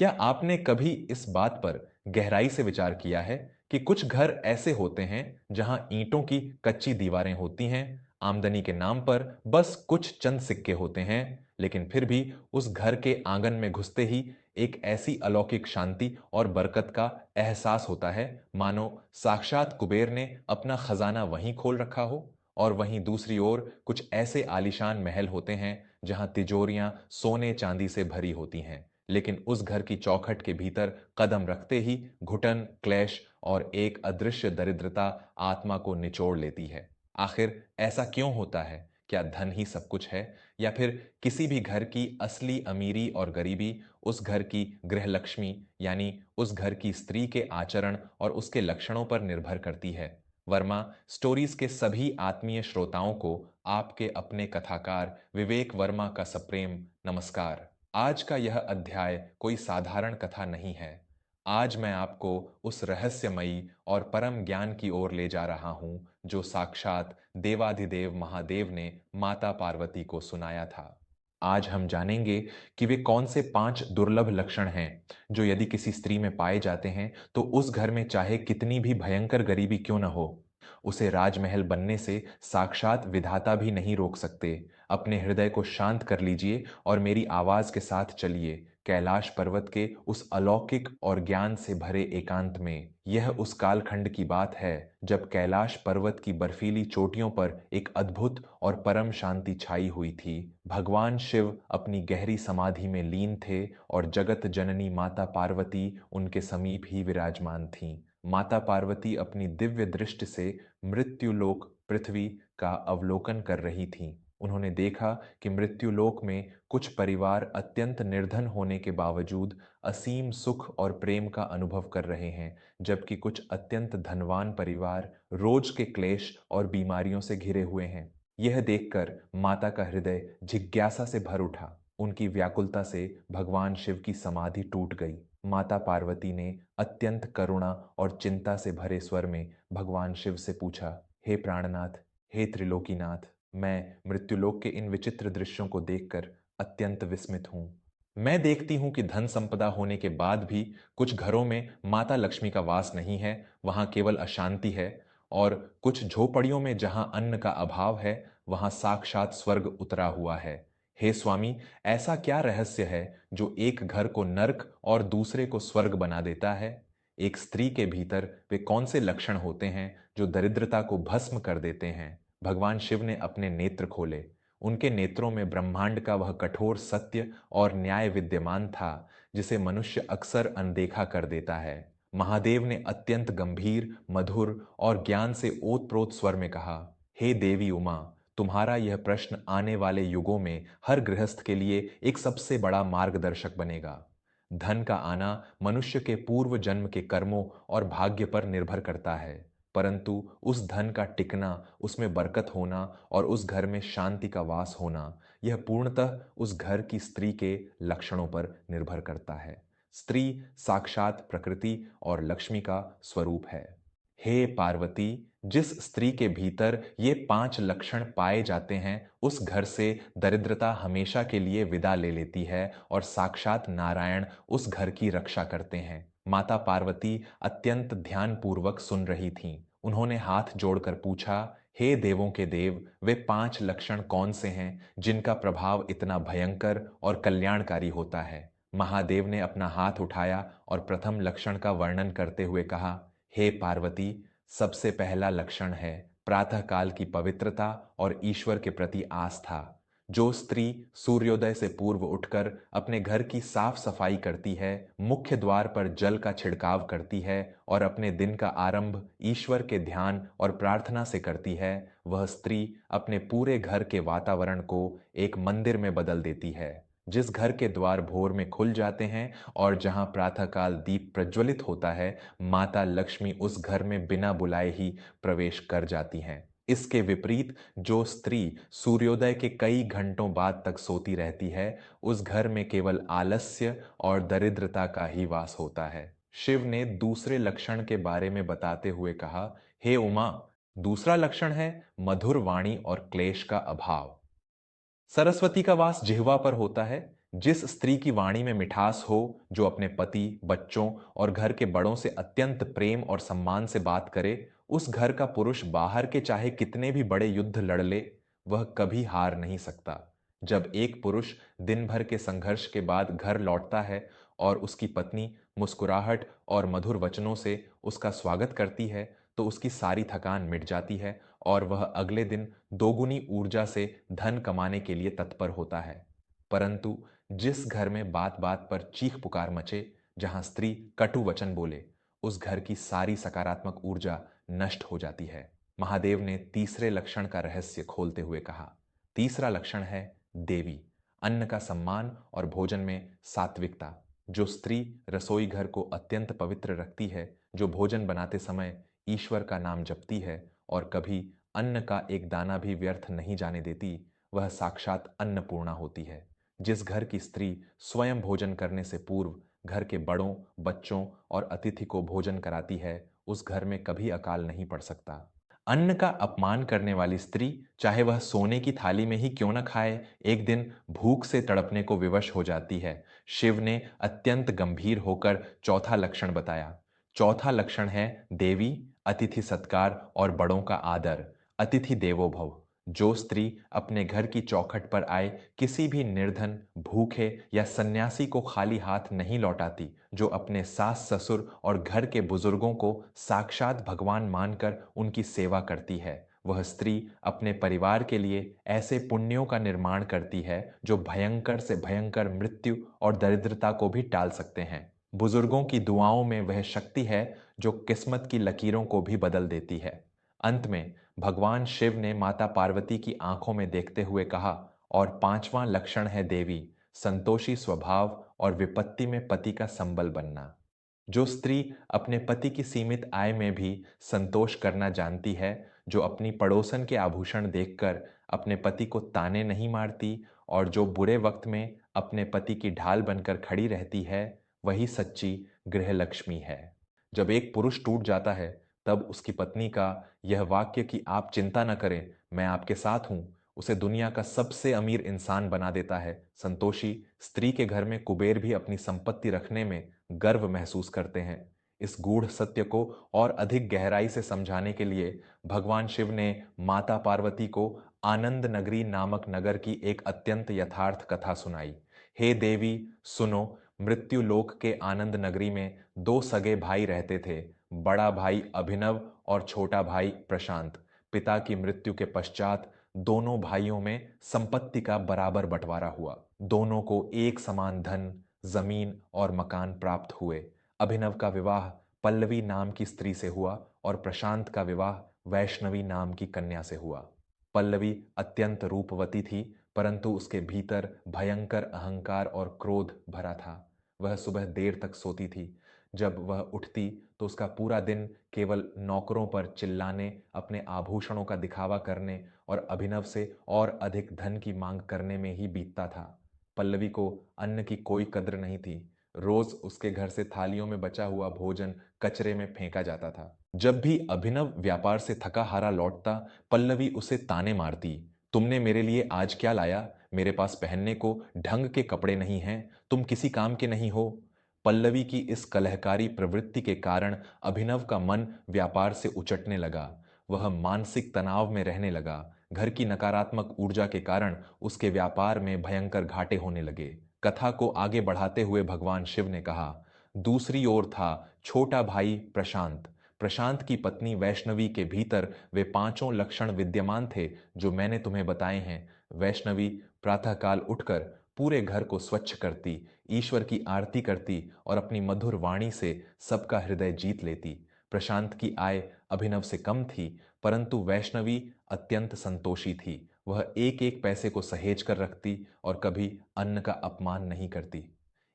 क्या आपने कभी इस बात पर गहराई से विचार किया है कि कुछ घर ऐसे होते हैं जहां ईंटों की कच्ची दीवारें होती हैं, आमदनी के नाम पर बस कुछ चंद सिक्के होते हैं, लेकिन फिर भी उस घर के आंगन में घुसते ही एक ऐसी अलौकिक शांति और बरकत का एहसास होता है, मानो साक्षात कुबेर ने अपना खजाना वहीं खोल रखा हो। और वहीं दूसरी ओर कुछ ऐसे आलीशान महल होते हैं जहां तिजोरियां सोने चांदी से भरी होती हैं, लेकिन उस घर की चौखट के भीतर कदम रखते ही घुटन, क्लेश और एक अदृश्य दरिद्रता आत्मा को निचोड़ लेती है। आखिर ऐसा क्यों होता है? क्या धन ही सब कुछ है, या फिर किसी भी घर की असली अमीरी और गरीबी उस घर की गृहलक्ष्मी यानी उस घर की स्त्री के आचरण और उसके लक्षणों पर निर्भर करती है? वर्मा स्टोरीज के सभी आत्मीय श्रोताओं को आपके अपने कथाकार विवेक वर्मा का सप्रेम नमस्कार। आज का यह अध्याय कोई साधारण कथा नहीं है। आज मैं आपको उस रहस्यमयी और परम ज्ञान की ओर ले जा रहा हूं जो साक्षात देवाधिदेव महादेव ने माता पार्वती को सुनाया था। आज हम जानेंगे कि वे कौन से 5 दुर्लभ लक्षण हैं जो यदि किसी स्त्री में पाए जाते हैं तो उस घर में चाहे कितनी भी भयंकर गरीबी क्यों न हो, उसे राजमहल बनने से साक्षात विधाता भी नहीं रोक सकते। अपने हृदय को शांत कर लीजिए और मेरी आवाज के साथ चलिए कैलाश पर्वत के उस अलौकिक और ज्ञान से भरे एकांत में। यह उस कालखंड की बात है जब कैलाश पर्वत की बर्फीली चोटियों पर एक अद्भुत और परम शांति छाई हुई थी। भगवान शिव अपनी गहरी समाधि में लीन थे और जगत जननी माता पार्वती उनके समीप ही विराजमान थीं। माता पार्वती अपनी दिव्य दृष्टि से मृत्युलोक पृथ्वी का अवलोकन कर रही थीं। उन्होंने देखा कि मृत्युलोक में कुछ परिवार अत्यंत निर्धन होने के बावजूद असीम सुख और प्रेम का अनुभव कर रहे हैं, जबकि कुछ अत्यंत धनवान परिवार रोज के क्लेश और बीमारियों से घिरे हुए हैं। यह देखकर माता का हृदय जिज्ञासा से भर उठा। उनकी व्याकुलता से भगवान शिव की समाधि टूट गई। माता पार्वती ने अत्यंत करुणा और चिंता से भरे स्वर में भगवान शिव से पूछा, हे प्राणनाथ, हे त्रिलोकीनाथ, मैं मृत्युलोक के इन विचित्र दृश्यों को देखकर अत्यंत विस्मित हूं। मैं देखती हूं कि धन संपदा होने के बाद भी कुछ घरों में माता लक्ष्मी का वास नहीं है, वहां केवल अशांति है। और कुछ झोपड़ियों में जहां अन्न का अभाव है, वहां साक्षात स्वर्ग उतरा हुआ है। हे स्वामी, ऐसा क्या रहस्य है जो एक घर को नरक और दूसरे को स्वर्ग बना देता है? एक स्त्री के भीतर वे कौन से लक्षण होते हैं जो दरिद्रता को भस्म कर देते हैं? भगवान शिव ने अपने नेत्र खोले। उनके नेत्रों में ब्रह्मांड का वह कठोर सत्य और न्याय विद्यमान था जिसे मनुष्य अक्सर अनदेखा कर देता है। महादेव ने अत्यंत गंभीर, मधुर और ज्ञान से ओतप्रोत स्वर में कहा, हे देवी उमा, तुम्हारा यह प्रश्न आने वाले युगों में हर गृहस्थ के लिए एक सबसे बड़ा मार्गदर्शक बनेगा। धन का आना मनुष्य के पूर्व जन्म के कर्मों और भाग्य पर निर्भर करता है, परंतु उस धन का टिकना, उसमें बरकत होना और उस घर में शांति का वास होना, यह पूर्णतः उस घर की स्त्री के लक्षणों पर निर्भर करता है। स्त्री साक्षात प्रकृति और लक्ष्मी का स्वरूप है। हे पार्वती, जिस स्त्री के भीतर ये 5 लक्षण पाए जाते हैं, उस घर से दरिद्रता हमेशा के लिए विदा ले लेती है और साक्षात नारायण उस घर की रक्षा करते हैं। माता पार्वती अत्यंत ध्यानपूर्वक सुन रही थीं। उन्होंने हाथ जोड़कर पूछा, हे देवों के देव, वे 5 लक्षण कौन से हैं जिनका प्रभाव इतना भयंकर और कल्याणकारी होता है? महादेव ने अपना हाथ उठाया और प्रथम लक्षण का वर्णन करते हुए कहा, हे पार्वती, सबसे पहला लक्षण है प्रातःकाल की पवित्रता और ईश्वर के प्रति आस्था। जो स्त्री सूर्योदय से पूर्व उठकर अपने घर की साफ सफाई करती है, मुख्य द्वार पर जल का छिड़काव करती है और अपने दिन का आरंभ ईश्वर के ध्यान और प्रार्थना से करती है, वह स्त्री अपने पूरे घर के वातावरण को एक मंदिर में बदल देती है। जिस घर के द्वार भोर में खुल जाते हैं और जहां प्रातःकाल दीप प्रज्वलित होता है, माता लक्ष्मी उस घर में बिना बुलाए ही प्रवेश कर जाती हैं। इसके विपरीत जो स्त्री सूर्योदय के कई घंटों बाद तक सोती रहती है, उस घर में केवल आलस्य और दरिद्रता का ही वास होता है। शिव ने दूसरे लक्षण के बारे में बताते हुए कहा, हे उमा, दूसरा लक्षण है मधुर वाणी और क्लेश का अभाव। सरस्वती का वास जिह्वा पर होता है, जिस स्त्री की वाणी में मिठास हो, जो अपने पति, बच्चों और घर के बड़ों से अत्यंत प्रेम और सम्मान से बात करे, उस घर का पुरुष बाहर के चाहे कितने भी बड़े युद्ध लड़ ले, वह कभी हार नहीं सकता। जब एक पुरुष दिन भर के संघर्ष के बाद घर लौटता है और उसकी पत्नी मुस्कुराहट और मधुर वचनों से उसका स्वागत करती है, तो उसकी सारी थकान मिट जाती है और वह अगले दिन दोगुनी ऊर्जा से धन कमाने के लिए तत्पर होता है। परंतु जिस घर में बात बात पर चीख पुकार मचे, जहां स्त्री कटु वचन बोले, उस घर की सारी सकारात्मक ऊर्जा नष्ट हो जाती है। महादेव ने तीसरे लक्षण का रहस्य खोलते हुए कहा, तीसरा लक्षण है देवी, अन्न का सम्मान और भोजन में सात्विकता। जो स्त्री रसोई घर को अत्यंत पवित्र रखती है, जो भोजन बनाते समय ईश्वर का नाम जपती है और कभी अन्न का एक दाना भी व्यर्थ नहीं जाने देती, वह साक्षात अन्नपूर्णा होती है। जिस घर की स्त्री स्वयं भोजन करने से पूर्व घर के बड़ों, बच्चों और अतिथि को भोजन कराती है, उस घर में कभी अकाल नहीं पड़ सकता। अन्न का अपमान करने वाली स्त्री, चाहे वह सोने की थाली में ही क्यों न खाए, एक दिन भूख से तड़पने को विवश हो जाती है। शिव ने अत्यंत गंभीर होकर चौथा लक्षण बताया। चौथा लक्षण है देवी, अतिथि सत्कार और बड़ों का आदर। अतिथि देवो भव। जो स्त्री अपने घर की चौखट पर आए किसी भी निर्धन, भूखे या सन्यासी को खाली हाथ नहीं लौटाती, जो अपने सास ससुर और घर के बुजुर्गों को साक्षात भगवान मानकर उनकी सेवा करती है, वह स्त्री अपने परिवार के लिए ऐसे पुण्यों का निर्माण करती है जो भयंकर से भयंकर मृत्यु और दरिद्रता को भी टाल सकते हैं। बुजुर्गों की दुआओं में वह शक्ति है जो किस्मत की लकीरों को भी बदल देती है। अंत में भगवान शिव ने माता पार्वती की आंखों में देखते हुए कहा, और पांचवां लक्षण है देवी, संतोषी स्वभाव और विपत्ति में पति का संबल बनना। जो स्त्री अपने पति की सीमित आय में भी संतोष करना जानती है, जो अपनी पड़ोसन के आभूषण देखकर अपने पति को ताने नहीं मारती और जो बुरे वक्त में अपने पति की ढाल बनकर खड़ी रहती है, वही सच्ची गृहलक्ष्मी है। जब एक पुरुष टूट जाता है, तब उसकी पत्नी का यह वाक्य कि आप चिंता न करें, मैं आपके साथ हूं, उसे दुनिया का सबसे अमीर इंसान बना देता है। संतोषी स्त्री के घर में कुबेर भी अपनी संपत्ति रखने में गर्व महसूस करते हैं। इस गूढ़ सत्य को और अधिक गहराई से समझाने के लिए भगवान शिव ने माता पार्वती को आनंद नगरी नामक नगर की एक अत्यंत यथार्थ कथा सुनाई। हे देवी, सुनो, मृत्यु लोक के आनंद नगरी में दो सगे भाई रहते थे, बड़ा भाई अभिनव और छोटा भाई प्रशांत। पिता की मृत्यु के पश्चात दोनों भाइयों में संपत्ति का बराबर बंटवारा हुआ। दोनों को एक समान धन, जमीन और मकान प्राप्त हुए। अभिनव का विवाह पल्लवी नाम की स्त्री से हुआ और प्रशांत का विवाह वैष्णवी नाम की कन्या से हुआ। पल्लवी अत्यंत रूपवती थी, परंतु उसके भीतर भयंकर अहंकार और क्रोध भरा था। वह सुबह देर तक सोती थी। जब वह उठती तो उसका पूरा दिन केवल नौकरों पर चिल्लाने, अपने आभूषणों का दिखावा करने और अभिनव से और अधिक धन की मांग करने में ही बीतता था। पल्लवी को अन्न की कोई कद्र नहीं थी। रोज उसके घर से थालियों में बचा हुआ भोजन कचरे में फेंका जाता था। जब भी अभिनव व्यापार से थका हारा लौटता, पल्लवी उसे ताने मारती, तुमने मेरे लिए आज क्या लाया? मेरे पास पहनने को ढंग के कपड़े नहीं हैं, तुम किसी काम के नहीं हो। पल्लवी की इस कलहकारी प्रवृत्ति के कारण अभिनव का मन व्यापार से उचटने लगा। वह मानसिक तनाव में रहने लगा। घर की नकारात्मक ऊर्जा के कारण उसके व्यापार में भयंकर घाटे होने लगे। कथा को आगे बढ़ाते हुए भगवान शिव ने कहा, दूसरी ओर था छोटा भाई प्रशांत। प्रशांत की पत्नी वैष्णवी के भीतर वे पांचों लक्षण विद्यमान थे जो मैंने तुम्हें बताए हैं। वैष्णवी प्रातःकाल उठकर पूरे घर को स्वच्छ करती, ईश्वर की आरती करती और अपनी मधुर वाणी से सबका हृदय जीत लेती। प्रशांत की आय अभिनव से कम थी, परंतु वैष्णवी अत्यंत संतोषी थी। वह एक एक पैसे को सहेज कर रखती और कभी अन्न का अपमान नहीं करती।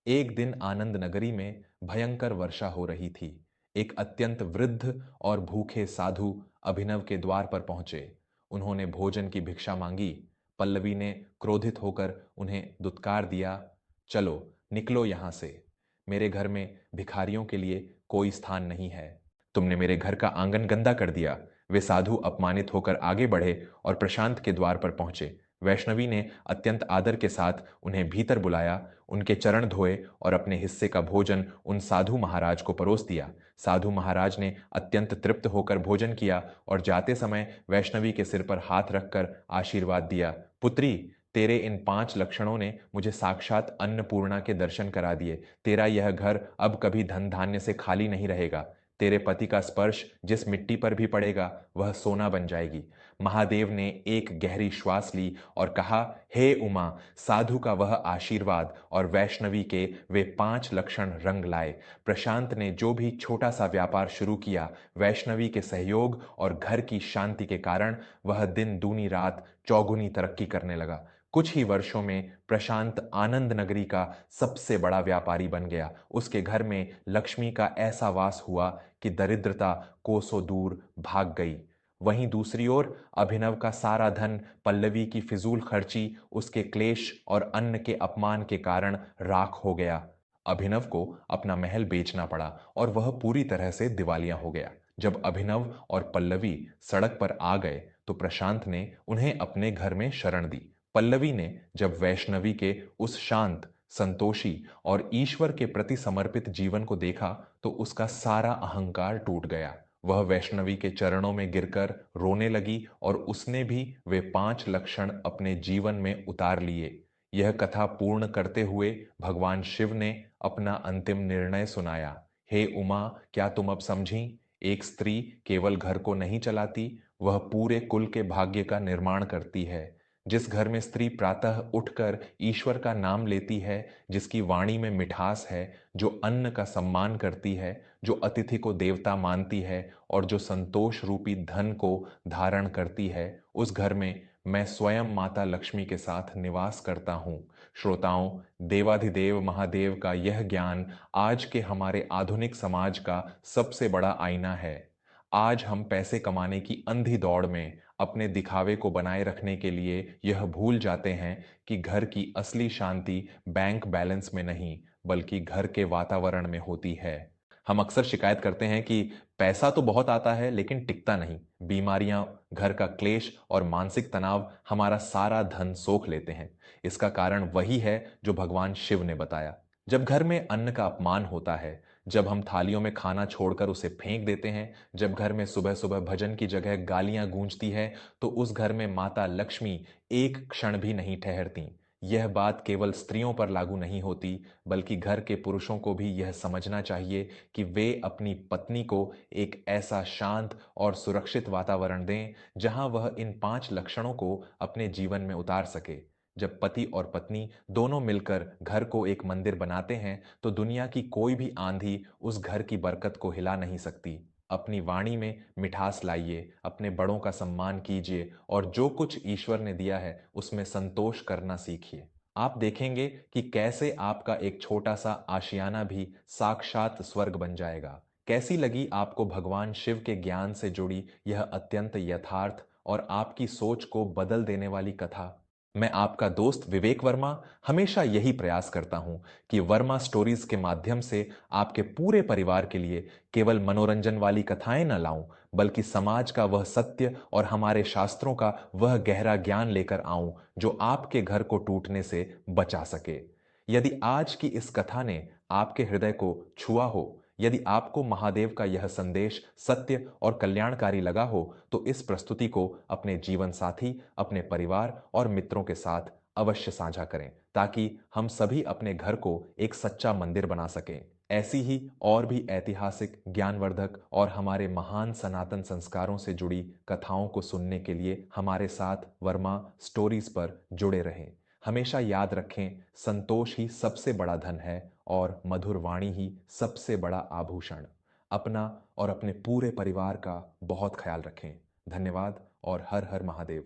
एक दिन आनंद नगरी में भयंकर वर्षा हो रही थी। एक अत्यंत वृद्ध और भूखे साधु अभिनव के द्वार पर पहुंचे। उन्होंने भोजन की भिक्षा मांगी। पल्लवी ने क्रोधित होकर उन्हें दुत्कार दिया, चलो निकलो यहां से, मेरे घर में भिखारियों के लिए कोई स्थान नहीं है। तुमने मेरे घर का आंगन गंदा कर दिया। वे साधु अपमानित होकर आगे बढ़े और प्रशांत के द्वार पर पहुंचे। वैष्णवी ने अत्यंत आदर के साथ उन्हें भीतर बुलाया, उनके चरण धोए और अपने हिस्से का भोजन उन साधु महाराज को परोस दिया। साधु महाराज ने अत्यंत तृप्त होकर भोजन किया और जाते समय वैष्णवी के सिर पर हाथ रखकर आशीर्वाद दिया। पुत्री, तेरे इन 5 लक्षणों ने मुझे साक्षात अन्नपूर्णा के दर्शन करा दिए। तेरा यह घर अब कभी धन धान्य से खाली नहीं रहेगा। तेरे पति का स्पर्श जिस मिट्टी पर भी पड़ेगा वह सोना बन जाएगी। महादेव ने एक गहरी श्वास ली और कहा, हे उमा, साधु का वह आशीर्वाद और वैष्णवी के वे 5 लक्षण रंग लाए। प्रशांत ने जो भी छोटा सा व्यापार शुरू किया, वैष्णवी के सहयोग और घर की शांति के कारण वह दिन दूनी रात चौगुनी तरक्की करने लगा। कुछ ही वर्षों में प्रशांत आनंद नगरी का सबसे बड़ा व्यापारी बन गया। उसके घर में लक्ष्मी का ऐसा वास हुआ कि दरिद्रता कोसों दूर भाग गई। वहीं दूसरी ओर अभिनव का सारा धन पल्लवी की फिजूल खर्ची, उसके क्लेश और अन्न के अपमान के कारण राख हो गया। अभिनव को अपना महल बेचना पड़ा और वह पूरी तरह से दिवालिया हो गया। जब अभिनव और पल्लवी सड़क पर आ गए तो प्रशांत ने उन्हें अपने घर में शरण दी। पल्लवी ने जब वैष्णवी के उस शांत, संतोषी और ईश्वर के प्रति समर्पित जीवन को देखा तो उसका सारा अहंकार टूट गया। वह वैष्णवी के चरणों में गिरकर रोने लगी और उसने भी वे 5 लक्षण अपने जीवन में उतार लिए। यह कथा पूर्ण करते हुए भगवान शिव ने अपना अंतिम निर्णय सुनाया। हे उमा, क्या तुम अब समझी? एक स्त्री केवल घर को नहीं चलाती, वह पूरे कुल के भाग्य का निर्माण करती है। जिस घर में स्त्री प्रातः उठकर ईश्वर का नाम लेती है, जिसकी वाणी में मिठास है, जो अन्न का सम्मान करती है, जो अतिथि को देवता मानती है और जो संतोष रूपी धन को धारण करती है, उस घर में मैं स्वयं माता लक्ष्मी के साथ निवास करता हूँ। श्रोताओं, देवाधिदेव महादेव का यह ज्ञान आज के हमारे आधुनिक समाज का सबसे आईना आईना है। आज हम पैसे कमाने की अंधी दौड़ में अपने दिखावे को बनाए रखने के लिए यह भूल जाते हैं कि घर की असली शांति बैंक बैलेंस में नहीं, बल्कि घर के वातावरण में होती है। हम अक्सर शिकायत करते हैं कि पैसा तो बहुत आता है लेकिन टिकता नहीं। बीमारियां, घर का क्लेश और मानसिक तनाव हमारा सारा धन सोख लेते हैं। इसका कारण वही है जो भगवान शिव ने बताया। जब घर में अन्न का अपमान होता है, जब हम थालियों में खाना छोड़कर उसे फेंक देते हैं, जब घर में सुबह सुबह भजन की जगह गालियां गूंजती है, तो उस घर में माता लक्ष्मी एक क्षण भी नहीं ठहरती। यह बात केवल स्त्रियों पर लागू नहीं होती, बल्कि घर के पुरुषों को भी यह समझना चाहिए कि वे अपनी पत्नी को एक ऐसा शांत और सुरक्षित वातावरण दें जहां वह इन 5 लक्षणों को अपने जीवन में उतार सके। जब पति और पत्नी दोनों मिलकर घर को एक मंदिर बनाते हैं तो दुनिया की कोई भी आंधी उस घर की बरकत को हिला नहीं सकती। अपनी वाणी में मिठास लाइए, अपने बड़ों का सम्मान कीजिए और जो कुछ ईश्वर ने दिया है उसमें संतोष करना सीखिए। आप देखेंगे कि कैसे आपका एक छोटा सा आशियाना भी साक्षात स्वर्ग बन जाएगा। कैसी लगी आपको भगवान शिव के ज्ञान से जुड़ी यह अत्यंत यथार्थ और आपकी सोच को बदल देने वाली कथा? मैं आपका दोस्त विवेक वर्मा हमेशा यही प्रयास करता हूं कि वर्मा स्टोरीज के माध्यम से आपके पूरे परिवार के लिए केवल मनोरंजन वाली कथाएं न लाऊं, बल्कि समाज का वह सत्य और हमारे शास्त्रों का वह गहरा ज्ञान लेकर आऊं जो आपके घर को टूटने से बचा सके। यदि आज की इस कथा ने आपके हृदय को छुआ हो, यदि आपको महादेव का यह संदेश सत्य और कल्याणकारी लगा हो, तो इस प्रस्तुति को अपने जीवन साथी, अपने परिवार और मित्रों के साथ अवश्य साझा करें, ताकि हम सभी अपने घर को एक सच्चा मंदिर बना सकें। ऐसी ही और भी ऐतिहासिक, ज्ञानवर्धक और हमारे महान सनातन संस्कारों से जुड़ी कथाओं को सुनने के लिए हमारे साथ वर्मा स्टोरीज पर जुड़े रहें। हमेशा याद रखें, संतोष ही सबसे बड़ा धन है और मधुर वाणी ही सबसे बड़ा आभूषण। अपना और अपने पूरे परिवार का बहुत ख्याल रखें। धन्यवाद और हर हर महादेव।